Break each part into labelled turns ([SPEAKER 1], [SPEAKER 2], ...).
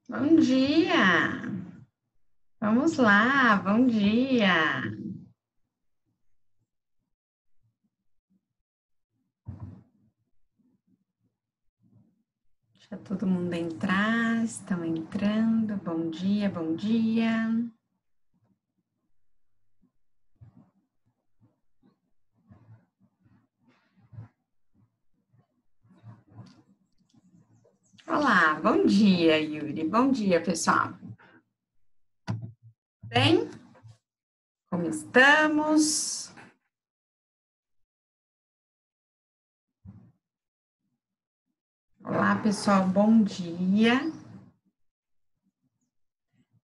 [SPEAKER 1] Bom dia! Vamos lá, bom dia! Deixa todo mundo entrar, estão entrando. Bom dia, bom dia. Olá, bom dia, Yuri. Bom dia, pessoal. Bem? Como estamos? Olá, pessoal, bom dia.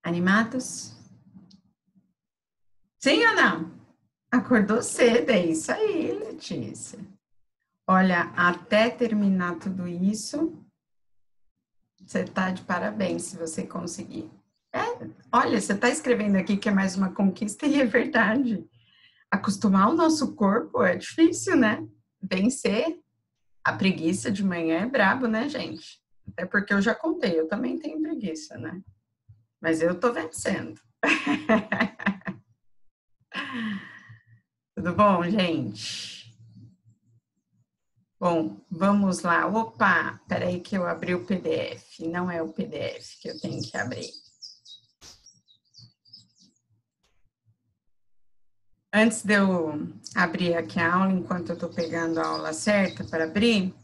[SPEAKER 1] Animados? Sim ou não? Acordou cedo, é isso aí, Letícia. Olha, até terminar tudo isso, você está de parabéns se você conseguir. Olha, você está escrevendo aqui que é mais uma conquista e é verdade. Acostumar o nosso corpo é difícil, né? Vencer a preguiça de manhã é brabo, né, gente? Até porque eu já contei, eu também tenho preguiça, né? Mas eu tô vencendo. Tudo bom, gente? Bom, vamos lá. Opa, peraí que eu abri o PDF. Não é o PDF que eu tenho que abrir. Antes de eu abrir aqui a aula, enquanto eu estou pegando a aula certa para abrir,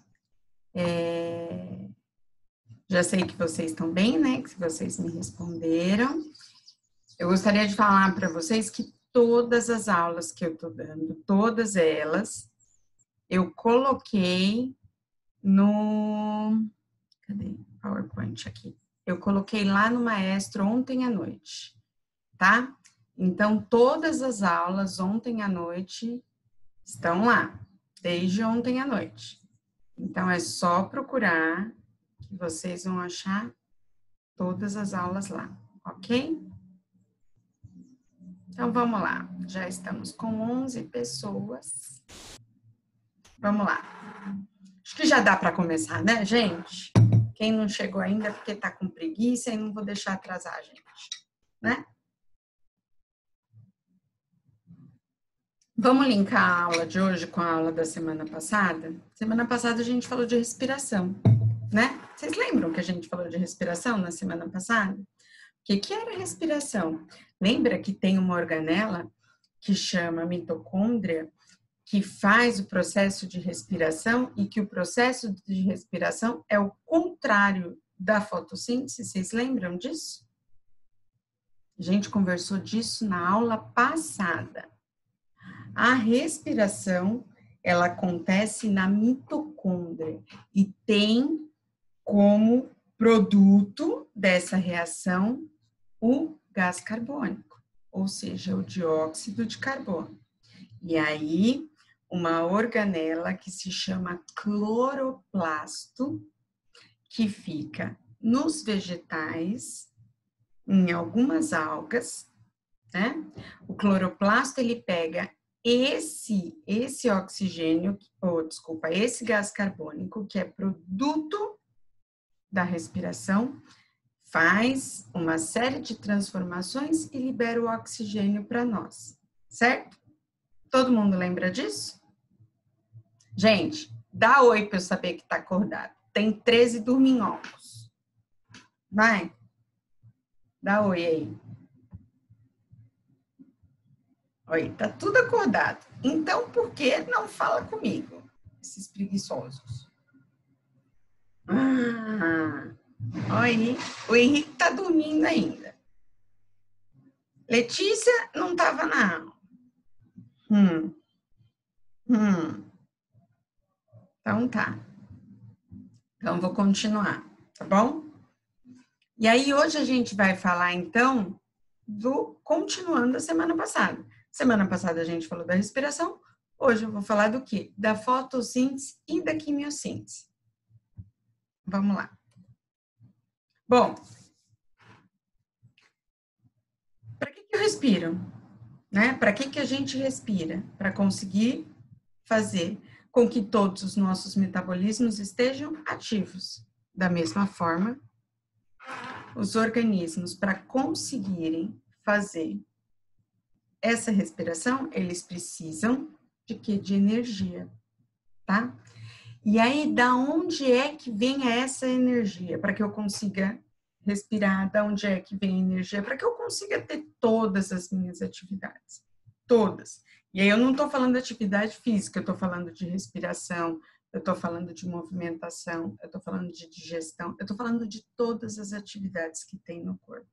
[SPEAKER 1] já sei que vocês estão bem, né? Que vocês me responderam. Eu gostaria de falar para vocês que todas as aulas que eu estou dando, todas elas, eu coloquei no. Cadê? PowerPoint aqui. Eu coloquei lá no Maestro ontem à noite, tá? Então, todas as aulas ontem à noite estão lá, desde ontem à noite. Então, é só procurar que vocês vão achar todas as aulas lá, ok? Então, vamos lá. Já estamos com 11 pessoas. Vamos lá. Acho que já dá para começar, né, gente? Quem não chegou ainda é porque está com preguiça e não vou deixar atrasar a gente, né? Vamos linkar a aula de hoje com a aula da semana passada? Semana passada a gente falou de respiração, né? Vocês lembram que a gente falou de respiração na semana passada? O que era respiração? Lembra que tem uma organela que chama mitocôndria, que faz o processo de respiração e que o processo de respiração é o contrário da fotossíntese? Vocês lembram disso? A gente conversou disso na aula passada. A respiração, ela acontece na mitocôndria e tem como produto dessa reação o gás carbônico, ou seja, o dióxido de carbono. E aí, uma organela que se chama cloroplasto, que fica nos vegetais, em algumas algas, né? O cloroplasto, ele pega esse oxigênio, ou desculpa, esse gás carbônico, que é produto da respiração, faz uma série de transformações e libera o oxigênio para nós, certo? Todo mundo lembra disso? Gente, dá oi para eu saber que está acordado. Tem 13 dorminhocos. Vai, dá oi aí. Oi, tá tudo acordado. Então, por que não fala comigo, esses preguiçosos? Oi, o Henrique tá dormindo ainda. Letícia não tava na aula. Hum, hum. Então tá. Então vou continuar, tá bom? E aí hoje a gente vai falar então do continuando a semana passada. Semana passada a gente falou da respiração, hoje eu vou falar do quê? Da fotossíntese e da quimiossíntese. Vamos lá. Bom, para que eu respiro? Né? Para que a gente respira? Para conseguir fazer com que todos os nossos metabolismos estejam ativos. Da mesma forma, os organismos, para conseguirem fazer essa respiração, eles precisam de quê? De energia, tá? E aí, da onde é que vem essa energia? Para que eu consiga respirar, da onde é que vem a energia? Para que eu consiga ter todas as minhas atividades. Todas. E aí, eu não estou falando de atividade física, eu estou falando de respiração, eu estou falando de movimentação, eu estou falando de digestão, eu estou falando de todas as atividades que tem no corpo,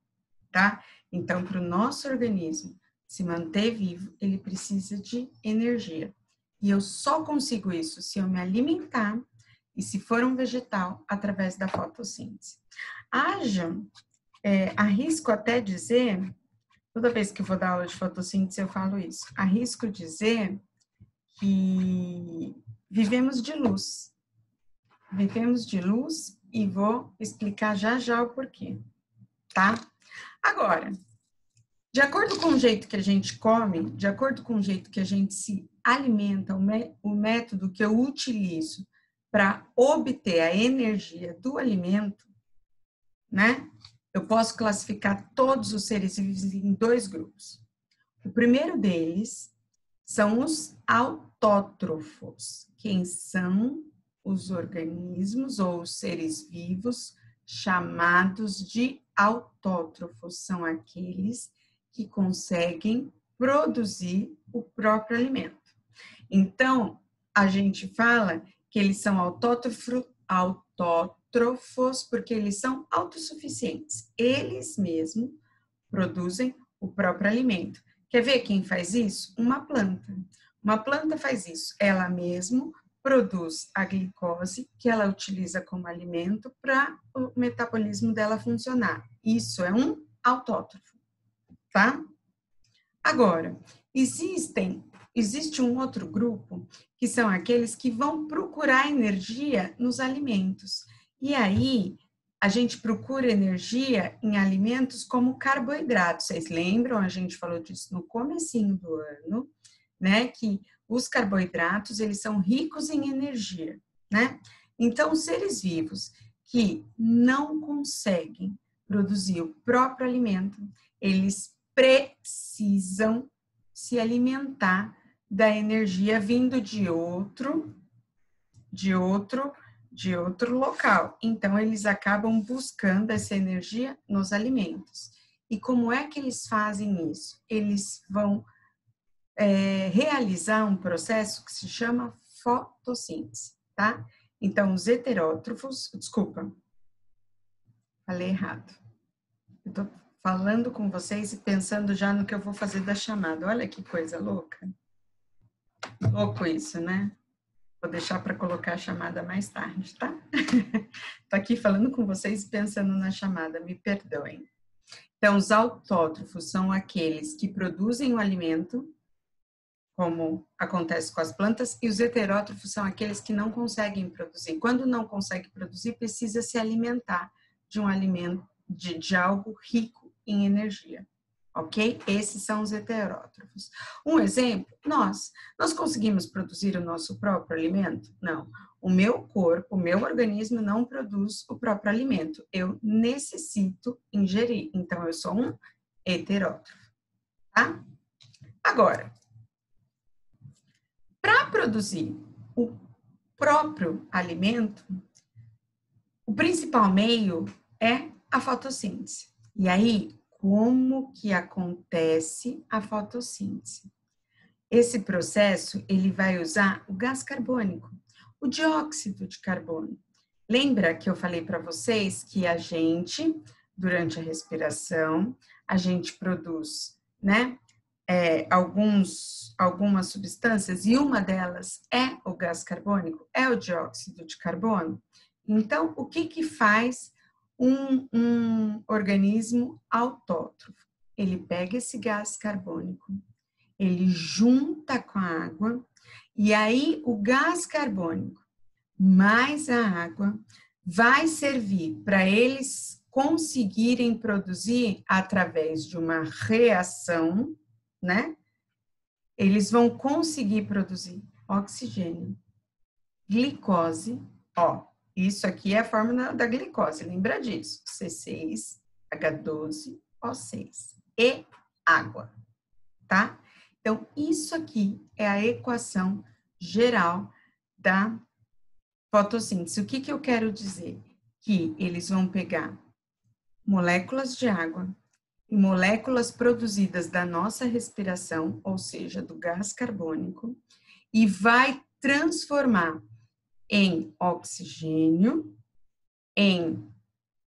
[SPEAKER 1] tá? Então, para o nosso organismo se manter vivo, ele precisa de energia. E eu só consigo isso se eu me alimentar e se for um vegetal, através da fotossíntese. Arrisco até dizer, toda vez que eu vou dar aula de fotossíntese eu falo isso, arrisco dizer que vivemos de luz. Vivemos de luz e vou explicar já já o porquê, tá? Agora, de acordo com o jeito que a gente come, de acordo com o jeito que a gente se alimenta, o método que eu utilizo para obter a energia do alimento, né? Eu posso classificar todos os seres vivos em 2 grupos. O primeiro deles são os autótrofos. Quem são os organismos ou os seres vivos chamados de autótrofos? São aqueles que conseguem produzir o próprio alimento. Então, a gente fala que eles são autótrofos porque eles são autossuficientes. Eles mesmos produzem o próprio alimento. Quer ver quem faz isso? Uma planta. Uma planta faz isso. Ela mesma produz a glicose que ela utiliza como alimento para o metabolismo dela funcionar. Isso é um autótrofo. Tá? Agora, existe um outro grupo que são aqueles que vão procurar energia nos alimentos. E aí, a gente procura energia em alimentos como carboidratos. Vocês lembram? A gente falou disso no comecinho do ano, né? Que os carboidratos, eles são ricos em energia, né? Então, os seres vivos que não conseguem produzir o próprio alimento, eles precisam se alimentar da energia vindo de outro local. Então, eles acabam buscando essa energia nos alimentos. E como é que eles fazem isso? Eles vão realizar um processo que se chama fotossíntese, tá? Então, os heterótrofos, desculpa, falei errado. Eu tô falando com vocês e pensando já no que eu vou fazer da chamada. Olha que coisa louca. Louco isso, né? Vou deixar para colocar a chamada mais tarde, tá? Tô aqui falando com vocês e pensando na chamada, me perdoem. Então, os autótrofos são aqueles que produzem o alimento, como acontece com as plantas, e os heterótrofos são aqueles que não conseguem produzir. Quando não consegue produzir, precisa se alimentar de um alimento, de algo rico em energia, ok? Esses são os heterótrofos. Um exemplo, nós conseguimos produzir o nosso próprio alimento? Não. O meu corpo, o meu organismo não produz o próprio alimento. Eu necessito ingerir. Então, eu sou um heterótrofo, tá? Agora, para produzir o próprio alimento, o principal meio é a fotossíntese. E aí, como que acontece a fotossíntese? Esse processo, ele vai usar o gás carbônico, o dióxido de carbono. Lembra que eu falei para vocês que a gente, durante a respiração, a gente produz, né, algumas substâncias, e uma delas é o gás carbônico, é o dióxido de carbono. Então, o que faz um organismo autótrofo? Ele pega esse gás carbônico, ele junta com a água, e aí o gás carbônico mais a água vai servir para eles conseguirem produzir através de uma reação, né? Eles vão conseguir produzir oxigênio, glicose, ó, isso aqui é a fórmula da glicose, lembra disso? C6 H12O6 e água, tá? Então, isso aqui é a equação geral da fotossíntese. O que que eu quero dizer? Que eles vão pegar moléculas de água e moléculas produzidas da nossa respiração, ou seja, do gás carbônico, e vai transformar em oxigênio, em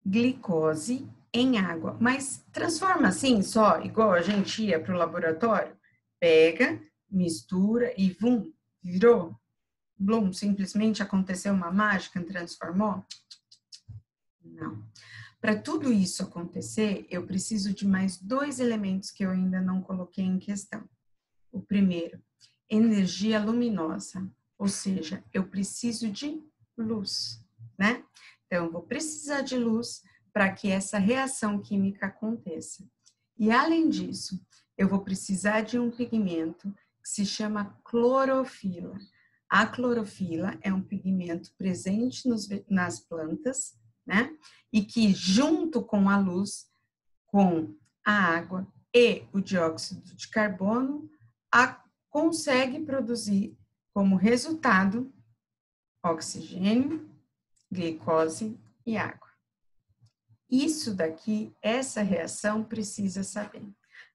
[SPEAKER 1] glicose, em água. Mas transforma assim só, igual a gente ia para o laboratório? Pega, mistura e vum, virou. Blum, simplesmente aconteceu uma mágica e transformou? Não. Para tudo isso acontecer, eu preciso de mais 2 elementos que eu ainda não coloquei em questão. O primeiro, energia luminosa, ou seja, eu preciso de luz, né? Então, eu vou precisar de luz para que essa reação química aconteça. E, além disso, eu vou precisar de um pigmento que se chama clorofila. A clorofila é um pigmento presente nas plantas, né? E que, junto com a luz, com a água e o dióxido de carbono, consegue produzir como resultado oxigênio, glicose e água. Isso daqui, essa reação precisa saber.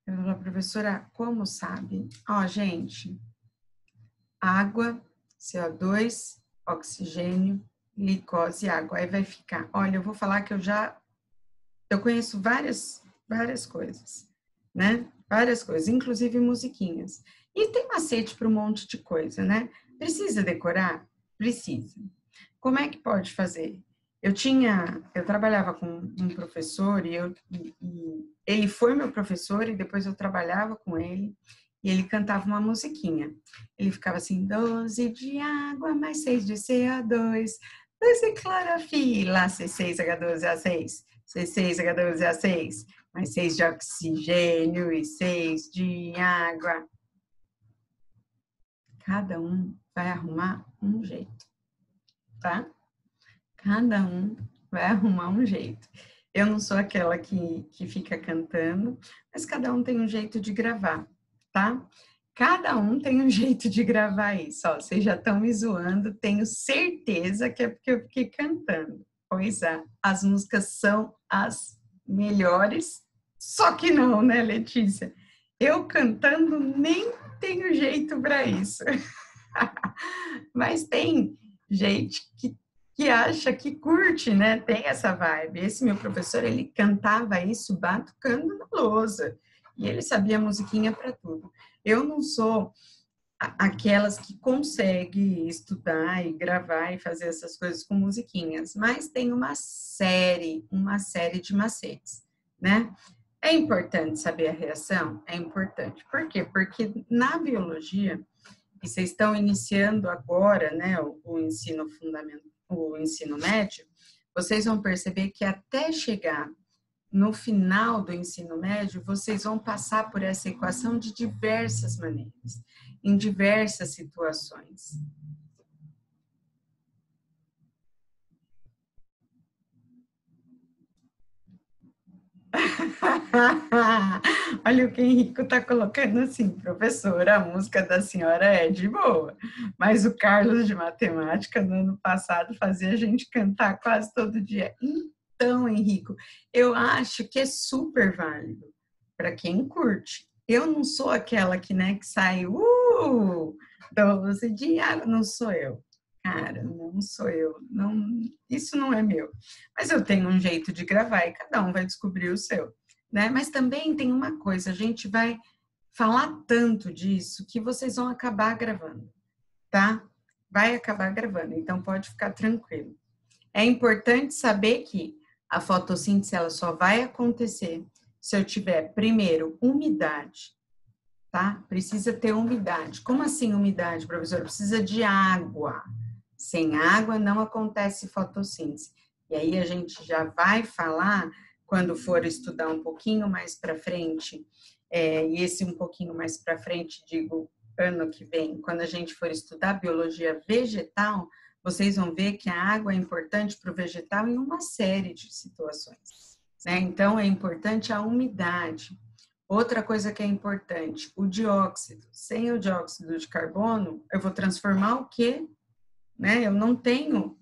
[SPEAKER 1] Eu falo, professora, como sabe? Ó, gente, água, CO2, oxigênio, glicose e água. Aí vai ficar, olha, eu vou falar que eu conheço várias coisas, né? Várias coisas, inclusive musiquinhas. E tem macete para um monte de coisa, né? Precisa decorar? Precisa. Como é que pode fazer? Eu trabalhava com um professor e ele foi meu professor e depois eu trabalhava com ele e ele cantava uma musiquinha. Ele ficava assim, 12 de água mais 6 de CO2, 2 de clorofila, C6H12A6, C6H12A6, mais 6 de oxigênio e 6 de água. Cada um vai arrumar um jeito, tá? Cada um vai arrumar um jeito. Eu não sou aquela que fica cantando, mas cada um tem um jeito de gravar, tá? Cada um tem um jeito de gravar isso. Ó, vocês já estão me zoando, tenho certeza que é porque eu fiquei cantando. Pois é, as músicas são as melhores, só que não, né, Letícia? Eu cantando nem tenho jeito para isso. Mas tem gente que acha que curte, né? Tem essa vibe. Esse meu professor, ele cantava isso batucando na lousa. E ele sabia musiquinha para tudo. Eu não sou aquelas que consegue estudar e gravar e fazer essas coisas com musiquinhas, mas tem uma série de macetes, né? É importante saber a reação? É importante. Por quê? Porque na biologia, e vocês estão iniciando agora, né, o ensino fundamental, o ensino médio, vocês vão perceber que até chegar no final do ensino médio, vocês vão passar por essa equação de diversas maneiras, em diversas situações. Olha o que o Henrico está colocando assim, professora, a música da senhora é de boa, mas o Carlos de matemática no ano passado fazia a gente cantar quase todo dia. Então, Henrico, eu acho que é super válido para quem curte. Eu não sou aquela que, né, que sai, doce de água, não sou eu. Cara, não sou eu, não, isso não é meu. Mas eu tenho um jeito de gravar e cada um vai descobrir o seu, né? Mas também tem uma coisa, a gente vai falar tanto disso que vocês vão acabar gravando, tá? Vai acabar gravando, então pode ficar tranquilo. É importante saber que a fotossíntese ela só vai acontecer se eu tiver, primeiro, umidade, tá? Precisa ter umidade. Como assim umidade, professor? Precisa de água. Sem água não acontece fotossíntese. E aí a gente já vai falar, quando for estudar um pouquinho mais para frente, e esse um pouquinho mais para frente, digo, ano que vem, quando a gente for estudar biologia vegetal, vocês vão ver que a água é importante para o vegetal em uma série de situações, né? Então, é importante a umidade. Outra coisa que é importante, o dióxido. Sem o dióxido de carbono, eu vou transformar o quê? Né? Eu não tenho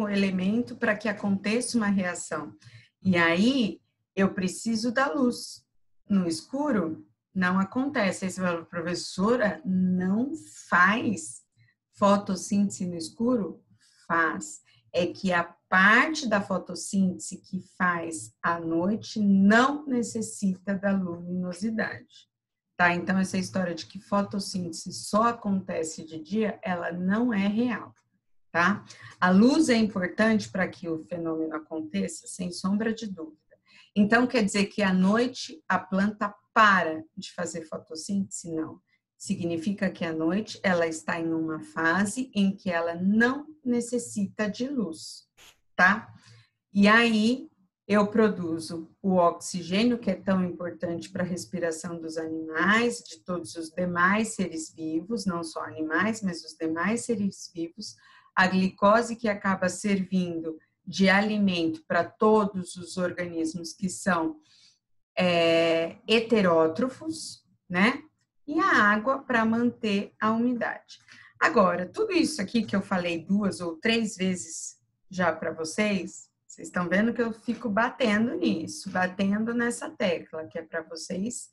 [SPEAKER 1] elemento para que aconteça uma reação. E aí, eu preciso da luz. No escuro, não acontece. Aí você fala, professora, não faz fotossíntese no escuro? Faz. É que a parte da fotossíntese que faz à noite não necessita da luminosidade. Tá? Então, essa história de que fotossíntese só acontece de dia, ela não é real. Tá? A luz é importante para que o fenômeno aconteça, sem sombra de dúvida. Então, quer dizer que à noite a planta para de fazer fotossíntese? Não. Significa que à noite ela está em uma fase em que ela não necessita de luz, tá? E aí eu produzo o oxigênio, que é tão importante para a respiração dos animais, de todos os demais seres vivos, não só animais, mas os demais seres vivos, a glicose que acaba servindo de alimento para todos os organismos que são heterótrofos, né? E a água para manter a umidade. Agora, tudo isso aqui que eu falei 2 ou 3 vezes já para vocês estão vendo que eu fico batendo nisso, batendo nessa tecla, que é para vocês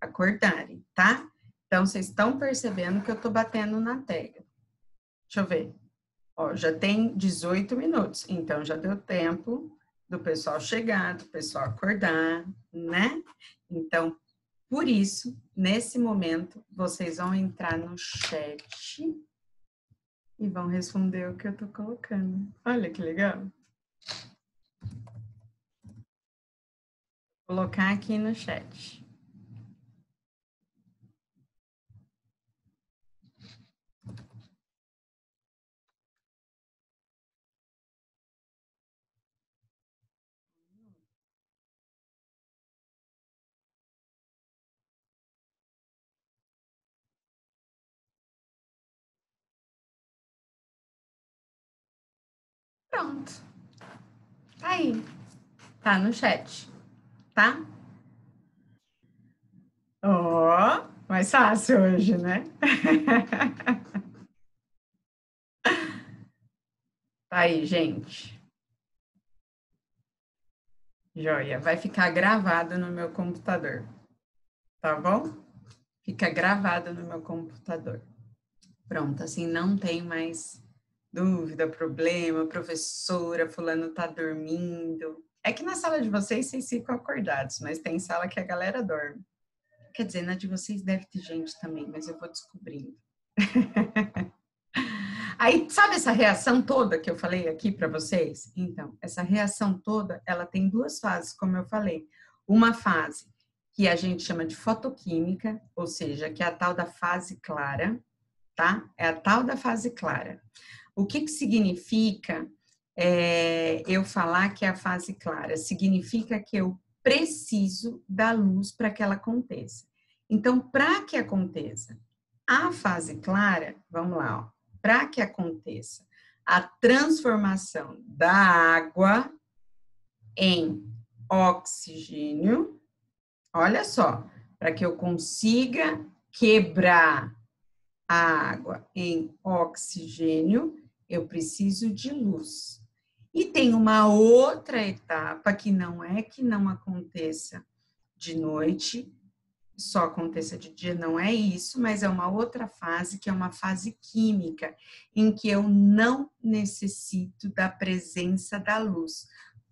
[SPEAKER 1] acordarem, tá? Então, vocês estão percebendo que eu estou batendo na tecla. Deixa eu ver. Ó, já tem 18 minutos, então já deu tempo do pessoal chegar, do pessoal acordar, né? Então, por isso, nesse momento, vocês vão entrar no chat e vão responder o que eu tô colocando. Olha que legal. Vou colocar aqui no chat. Pronto. Tá aí. Tá no chat, tá? Ó, mais fácil hoje, né? Tá aí, gente. Joia. Vai ficar gravado no meu computador, tá bom? Fica gravado no meu computador. Pronto, assim não tem mais dúvida, problema, professora, fulano tá dormindo. É que na sala de vocês ficam acordados, mas tem sala que a galera dorme. Quer dizer, na de vocês deve ter gente também, mas eu vou descobrindo. Aí, sabe essa reação toda que eu falei aqui para vocês? Então, essa reação toda, ela tem 2 fases, como eu falei. Uma fase que a gente chama de fotoquímica, ou seja, que é a tal da fase clara, tá? É a tal da fase clara. O que significa eu falar que é a fase clara? Significa que eu preciso da luz para que ela aconteça. Então, para que aconteça a fase clara, vamos lá, ó, para que aconteça a transformação da água em oxigênio, olha só, para que eu consiga quebrar a água em oxigênio, eu preciso de luz. E tem uma outra etapa que não é que não aconteça de noite, só aconteça de dia, não é isso, mas é uma outra fase, que é uma fase química, em que eu não necessito da presença da luz.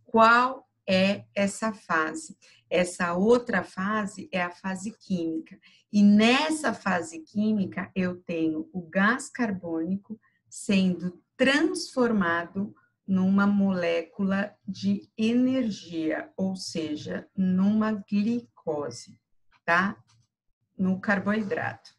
[SPEAKER 1] Qual é essa fase? Essa outra fase é a fase química. E nessa fase química, eu tenho o gás carbônico sendo transformado numa molécula de energia, ou seja, numa glicose, tá? No carboidrato.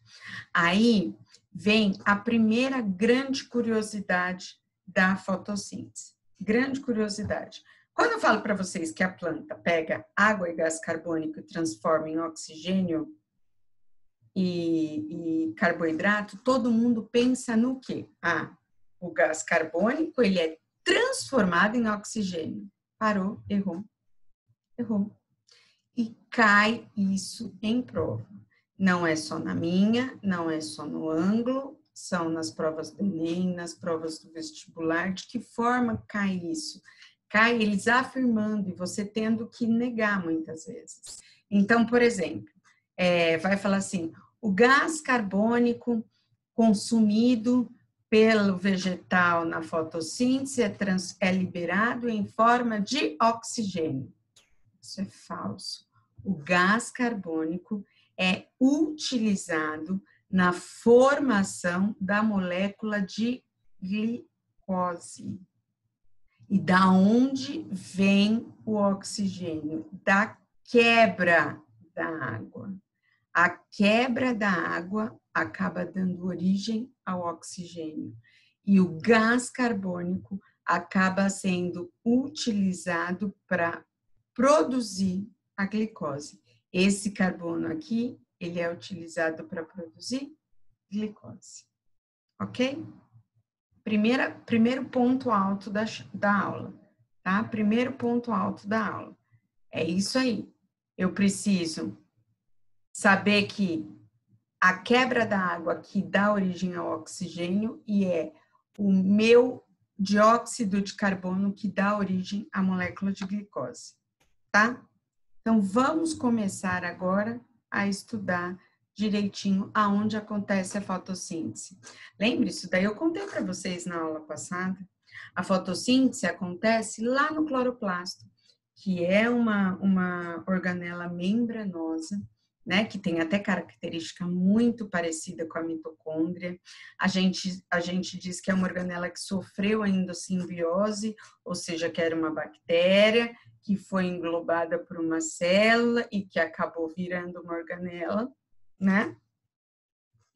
[SPEAKER 1] Aí vem a primeira grande curiosidade da fotossíntese. Grande curiosidade. Quando eu falo para vocês que a planta pega água e gás carbônico e transforma em oxigênio e carboidrato, todo mundo pensa no quê? Ah, o gás carbônico, ele é transformado em oxigênio. Parou, errou. Errou. E cai isso em prova. Não é só na minha, não é só no ângulo, são nas provas do Enem, nas provas do vestibular. De que forma cai isso? Cai eles afirmando e você tendo que negar muitas vezes. Então, por exemplo, vai falar assim, o gás carbônico consumido pelo vegetal na fotossíntese é liberado em forma de oxigênio. Isso é falso. O gás carbônico é utilizado na formação da molécula de glicose. E da onde vem o oxigênio? Da quebra da água. A quebra da água acaba dando origem ao oxigênio. E o gás carbônico acaba sendo utilizado para produzir a glicose. Esse carbono aqui, ele é utilizado para produzir glicose. Ok? Primeiro ponto alto da aula, tá? Primeiro ponto alto da aula. É isso aí. Eu preciso saber que a quebra da água que dá origem ao oxigênio e é o meu dióxido de carbono que dá origem à molécula de glicose, tá? Então, vamos começar agora a estudar direitinho aonde acontece a fotossíntese. Lembre-se, daí eu contei para vocês na aula passada. A fotossíntese acontece lá no cloroplasto, que é uma organela membranosa, né, que tem até característica muito parecida com a mitocôndria. A gente diz que é uma organela que sofreu a endossimbiose, ou seja, que era uma bactéria, que foi englobada por uma célula e que acabou virando uma organela, né?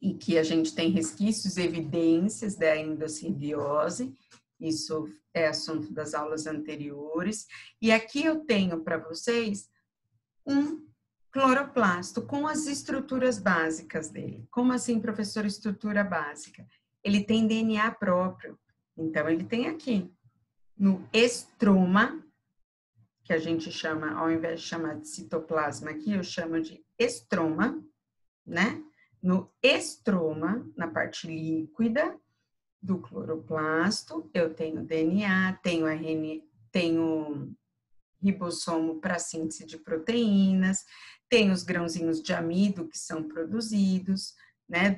[SPEAKER 1] E que a gente tem resquícios, evidências da endossimbiose, isso é assunto das aulas anteriores. E aqui eu tenho para vocês um cloroplasto com as estruturas básicas dele. Como assim, professor, estrutura básica? Ele tem DNA próprio. Então, ele tem aqui no estroma, que a gente chama, ao invés de chamar de citoplasma aqui, eu chamo de estroma, né? No estroma, na parte líquida do cloroplasto, eu tenho DNA, tenho RNA, tenho ribossomo para síntese de proteínas, tenho os grãozinhos de amido que são produzidos, né,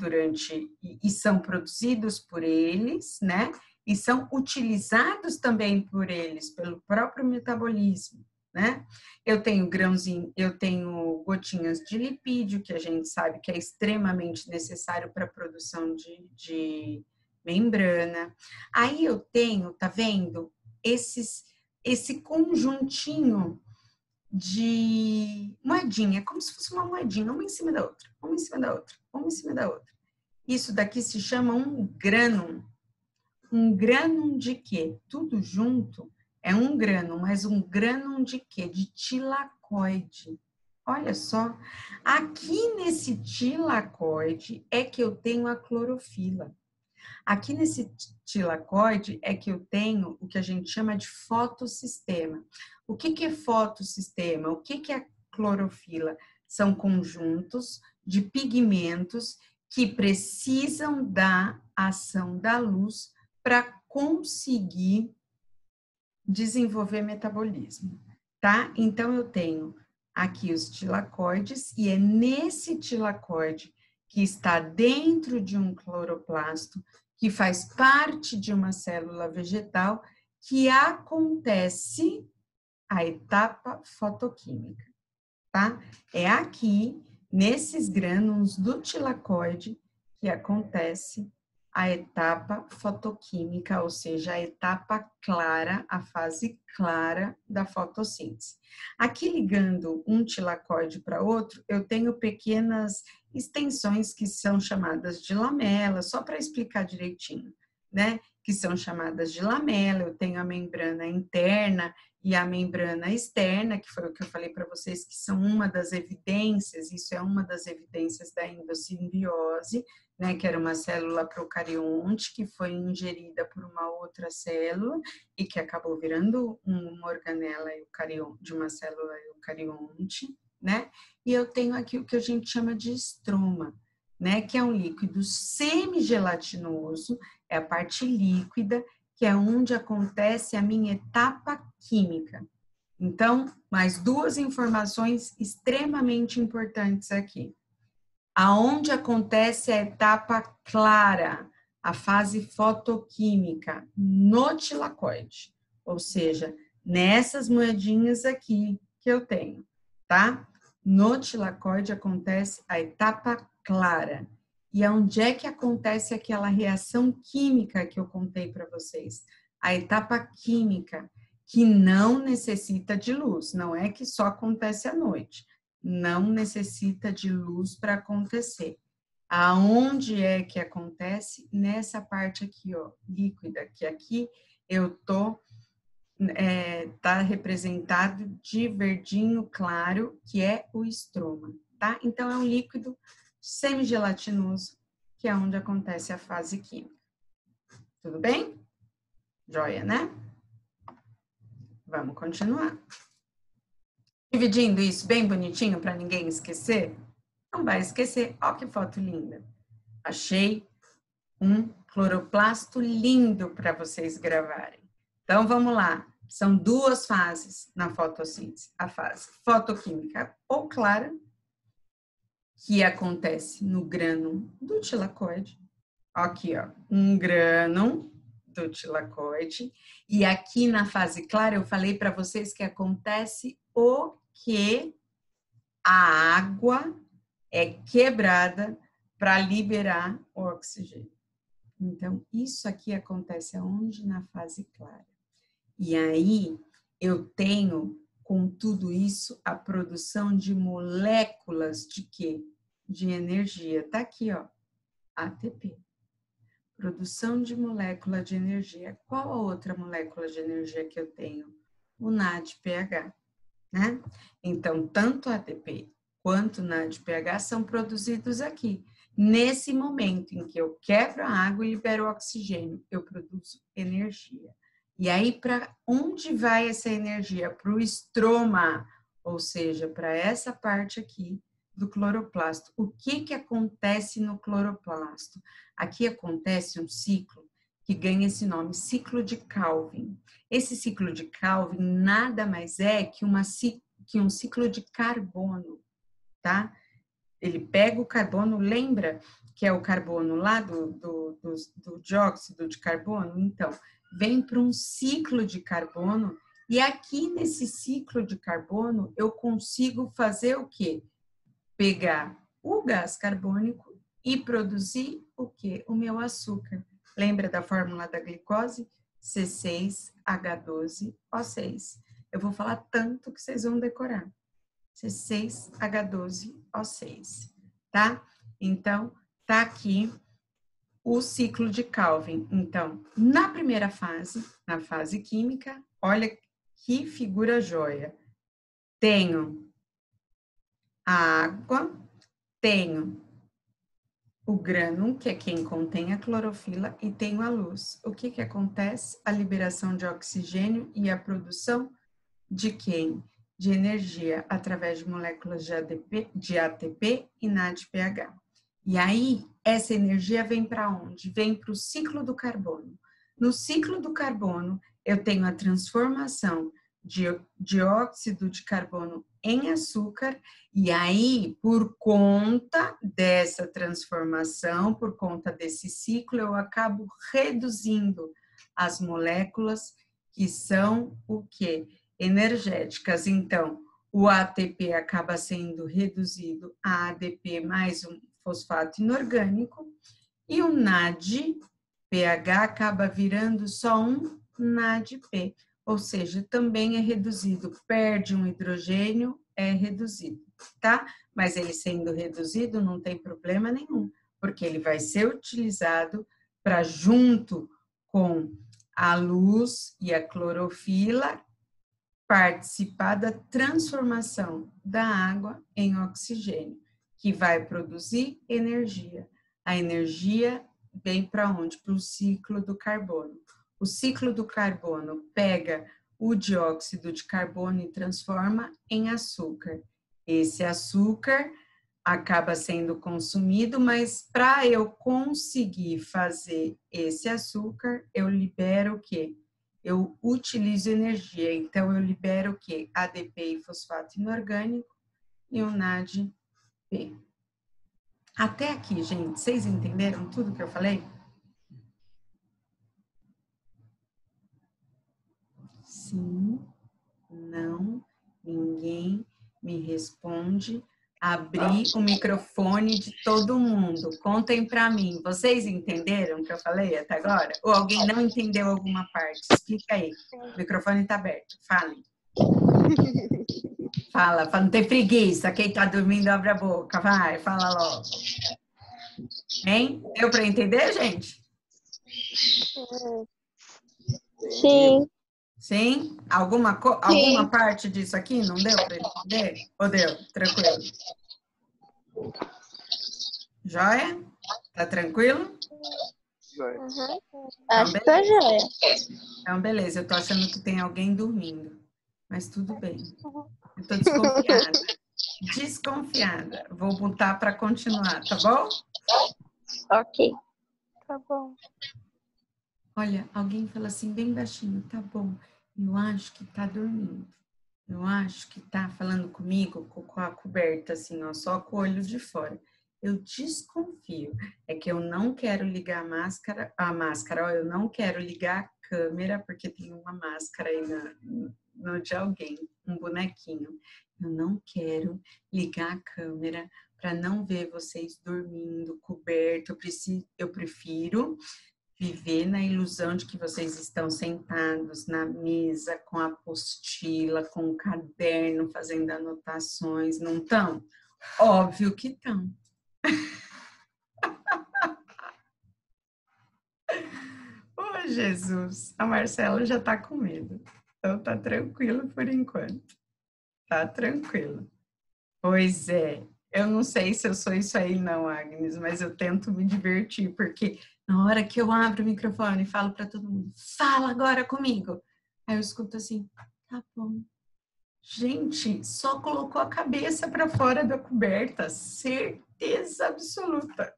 [SPEAKER 1] e são produzidos por eles, né, e são utilizados também por eles, pelo próprio metabolismo, né? Eu tenho grãozinho, eu tenho gotinhas de lipídio, que a gente sabe que é extremamente necessário para a produção de membrana. Aí eu tenho, tá vendo? Esse conjuntinho de moedinha, como se fosse uma moedinha, uma em cima da outra, uma em cima da outra, uma em cima da outra. Isso daqui se chama um grânum. Um grânum de quê? Tudo junto é um grânum, mas um grânum de quê? De tilacoide. Olha só, aqui nesse tilacoide é que eu tenho a clorofila. Aqui nesse tilacoide é que eu tenho o que a gente chama de fotossistema. O que é fotossistema? O que é clorofila? São conjuntos de pigmentos que precisam da ação da luz para conseguir desenvolver metabolismo, tá? Então, eu tenho aqui os tilacoides e é nesse tilacoide que está dentro de um cloroplasto, que faz parte de uma célula vegetal, que acontece a etapa fotoquímica, tá? É aqui, nesses grânulos do tilacoide, que acontece a etapa fotoquímica, ou seja, a etapa clara, a fase clara da fotossíntese. Aqui, ligando um tilacoide para outro, eu tenho pequenas extensões que são chamadas de lamelas, só para explicar direitinho. né? Que são chamadas de lamela. Eu tenho a membrana interna e a membrana externa, que foi o que eu falei para vocês, que são uma das evidências, isso é uma das evidências da endossimbiose, né, que era uma célula procarionte que foi ingerida por uma outra célula e que acabou virando uma organela eucarionte, de uma célula eucarionte, né? E eu tenho aqui o que a gente chama de estroma, né, que é um líquido semigelatinoso, é a parte líquida, que é onde acontece a minha etapa química. Então, mais duas informações extremamente importantes aqui. Aonde acontece a etapa clara, a fase fotoquímica, no tilacoide, ou seja, nessas moedinhas aqui que eu tenho, tá? No tilacoide acontece a etapa clara. E onde é que acontece aquela reação química que eu contei para vocês? A etapa química, que não necessita de luz, não é que só acontece à noite, não necessita de luz para acontecer. Aonde é que acontece? Nessa parte aqui, ó, líquida, que aqui eu tô tá representado de verdinho claro, que é o estroma, tá? Então, é um líquido semigelatinoso, que é onde acontece a fase química. Tudo bem? Joia, né? Vamos continuar. Dividindo isso bem bonitinho para ninguém esquecer? Não vai esquecer. Ó que foto linda. Achei um cloroplasto lindo para vocês gravarem. Então, vamos lá. São duas fases na fotossíntese. A fase fotoquímica ou clara, que acontece no grânulo do tilacoide. Aqui, ó, um grânulo do tilacoide. E aqui na fase clara, eu falei para vocês que acontece o que a água é quebrada para liberar o oxigênio. Então, isso aqui acontece aonde? Na fase clara. E aí, eu tenho, com tudo isso, a produção de moléculas de quê? De energia. Tá aqui, ó, ATP. Produção de molécula de energia. Qual a outra molécula de energia que eu tenho? O NADPH, né? Então, tanto ATP quanto NADPH são produzidos aqui. Nesse momento em que eu quebro a água e libero o oxigênio, eu produzo energia. E aí, para onde vai essa energia? Para o estroma, ou seja, para essa parte aqui do cloroplasto. O que acontece no cloroplasto? Aqui acontece um ciclo que ganha esse nome, ciclo de Calvin. Esse ciclo de Calvin nada mais é que um ciclo de carbono, tá? Ele pega o carbono, lembra que é o carbono lá do dióxido de carbono? Então, vem para um ciclo de carbono e aqui nesse ciclo de carbono eu consigo fazer o quê? Pegar o gás carbônico e produzir o quê? O meu açúcar. Lembra da fórmula da glicose? C6H12O6. Eu vou falar tanto que vocês vão decorar. C6H12O6, tá? Então, tá aqui o ciclo de Calvin. Então, na primeira fase, na fase química, olha que figura joia. Tenho a água, tenho o grânulo, que é quem contém a clorofila, e tenho a luz. O que acontece? A liberação de oxigênio e a produção de quem? De energia através de moléculas de ATP e NADPH. E aí, essa energia vem para onde? Vem para o ciclo do carbono. No ciclo do carbono, eu tenho a transformação de dióxido de carbono em açúcar, e aí, por conta dessa transformação, por conta desse ciclo, eu acabo reduzindo as moléculas que são o quê? Energéticas. Então, o ATP acaba sendo reduzido a ADP mais um fosfato inorgânico e o NADPH acaba virando só um NADP, ou seja, também é reduzido, perde um hidrogênio, é reduzido, tá? Mas ele sendo reduzido não tem problema nenhum, porque ele vai ser utilizado para junto com a luz e a clorofila participar da transformação da água em oxigênio, que vai produzir energia. A energia vem para onde? Para o ciclo do carbono. O ciclo do carbono pega o dióxido de carbono e transforma em açúcar. Esse açúcar acaba sendo consumido, mas para eu conseguir fazer esse açúcar, eu libero o quê? Eu utilizo energia, então eu libero o quê? ADP e fosfato inorgânico e o NADP. Até aqui, gente, vocês entenderam tudo que eu falei? Sim, não, ninguém me responde. Abri o microfone de todo mundo. Contem para mim. Vocês entenderam o que eu falei até agora? Ou alguém não entendeu alguma parte? Explica aí. O microfone está aberto. Falem. Fala, não tem preguiça. Quem está dormindo, abre a boca. Vai, fala logo. Hein? Deu para entender, gente?
[SPEAKER 2] Sim.
[SPEAKER 1] Sim? Alguma parte disso aqui não deu para entender? Ou deu? Tranquilo? Joia? Tá tranquilo?
[SPEAKER 2] Uhum. Acho que tá joia.
[SPEAKER 1] Então, beleza. Eu tô achando que tem alguém dormindo. Mas tudo bem. Eu tô desconfiada. Desconfiada. Vou botar para continuar, tá bom?
[SPEAKER 2] Ok. Tá bom.
[SPEAKER 1] Olha, alguém fala assim, bem baixinho, tá bom. Eu acho que tá dormindo. Eu acho que tá falando comigo com a coberta, assim, ó, só com o olho de fora. Eu desconfio. É que eu não quero ligar a máscara, ó, eu não quero ligar a câmera, porque tem uma máscara aí no de alguém, um bonequinho. Eu não quero ligar a câmera para não ver vocês dormindo, coberto. Eu prefiro viver na ilusão de que vocês estão sentados na mesa com a apostila, com o caderno, fazendo anotações. Não estão? Óbvio que estão. Oh, Jesus! A Marcela já está com medo. Então tá tranquilo por enquanto. Tá tranquilo. Pois é. Eu não sei se eu sou isso aí não, Agnes, mas eu tento me divertir, porque na hora que eu abro o microfone e falo para todo mundo, fala agora comigo. Aí eu escuto assim, tá bom. Gente, só colocou a cabeça para fora da coberta, certeza absoluta.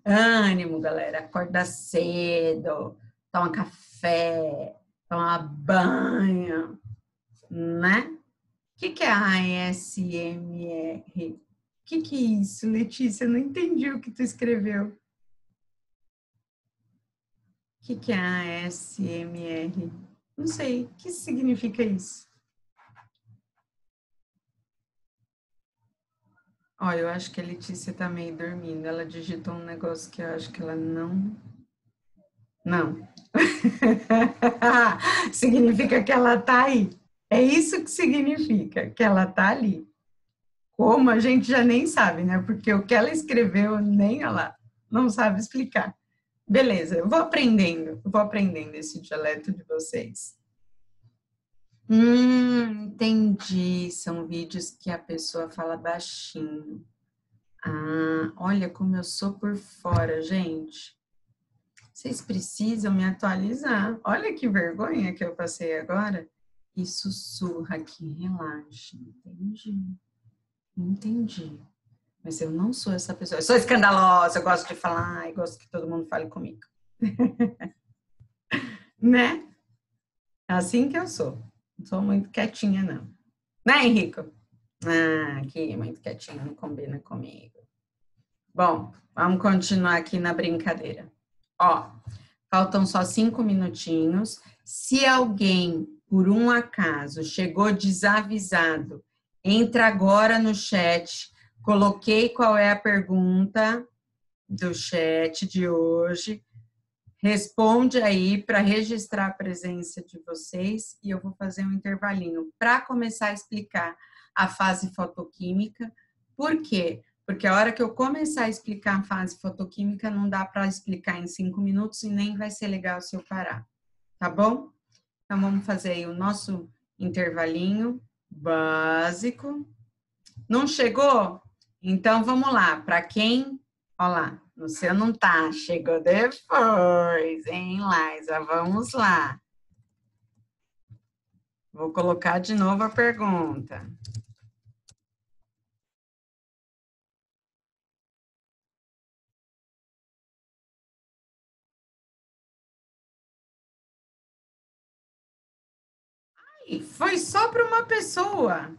[SPEAKER 1] Ânimo, galera, acorda cedo, toma café, toma banho, né? O que é ASMR? O que é isso, Letícia? Eu não entendi o que tu escreveu. O que é ASMR? Não sei. O que significa isso? Ó, eu acho que a Letícia tá meio dormindo. Ela digitou um negócio que eu acho que ela não... Não. Significa que ela tá aí. É isso que significa, que ela tá ali. Como a gente já nem sabe, né? Porque o que ela escreveu, nem ela não sabe explicar. Beleza, eu vou aprendendo esse dialeto de vocês. Entendi. São vídeos que a pessoa fala baixinho. Ah, olha como eu sou por fora, gente. Vocês precisam me atualizar. Olha que vergonha que eu passei agora. E sussurra aqui, relaxa. Entendi. Mas eu não sou essa pessoa. Eu sou escandalosa, eu gosto de falar, eu gosto que todo mundo fale comigo. Né? É assim que eu sou. Não sou muito quietinha, não. Né, Henrico? Ah, aqui, muito quietinho, não combina comigo. Bom, vamos continuar aqui na brincadeira. Ó, faltam só 5 minutinhos. Se alguém, por um acaso, chegou desavisado, entra agora no chat. Coloquei qual é a pergunta do chat de hoje. Responde aí para registrar a presença de vocês e eu vou fazer um intervalinho para começar a explicar a fase fotoquímica. Por quê? Porque a hora que eu começar a explicar a fase fotoquímica, não dá para explicar em 5 minutos e nem vai ser legal se eu parar, tá bom? Então, vamos fazer aí o nosso intervalinho básico. Não chegou? Então, vamos lá. Para quem... Olha lá, no seu não tá. Chegou depois, hein, Laisa? Vamos lá. Vou colocar de novo a pergunta. Ai, foi só para uma pessoa.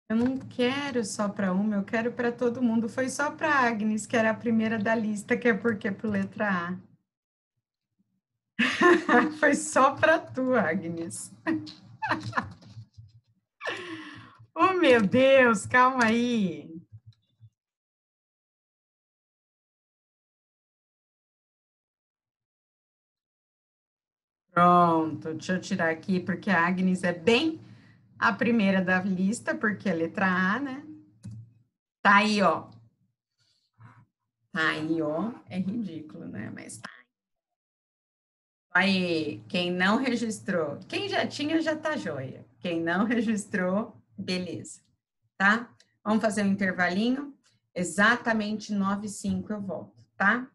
[SPEAKER 1] Eu não quero só para uma, eu quero para todo mundo. Foi só para a Agnes, que era a primeira da lista, que é porque é por letra A. Foi só para tu, Agnes. Oh, meu Deus, calma aí. Pronto, deixa eu tirar aqui, porque a Agnes é bem a primeira da lista, porque é letra A, né? Tá aí, ó. Tá aí, ó. É ridículo, né? Mas tá. Aí, quem não registrou, quem já tinha já tá joia. Quem não registrou, beleza, tá? Vamos fazer um intervalinho. Exatamente 9h05 eu volto, tá?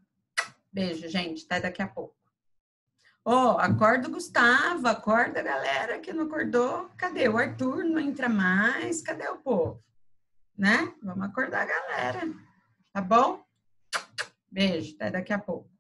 [SPEAKER 1] Beijo, gente. Até daqui a pouco. Ó, acorda o Gustavo, acorda a galera que não acordou. Cadê o Arthur? Não entra mais. Cadê o povo? Né? Vamos acordar a galera. Tá bom? Beijo, até daqui a pouco.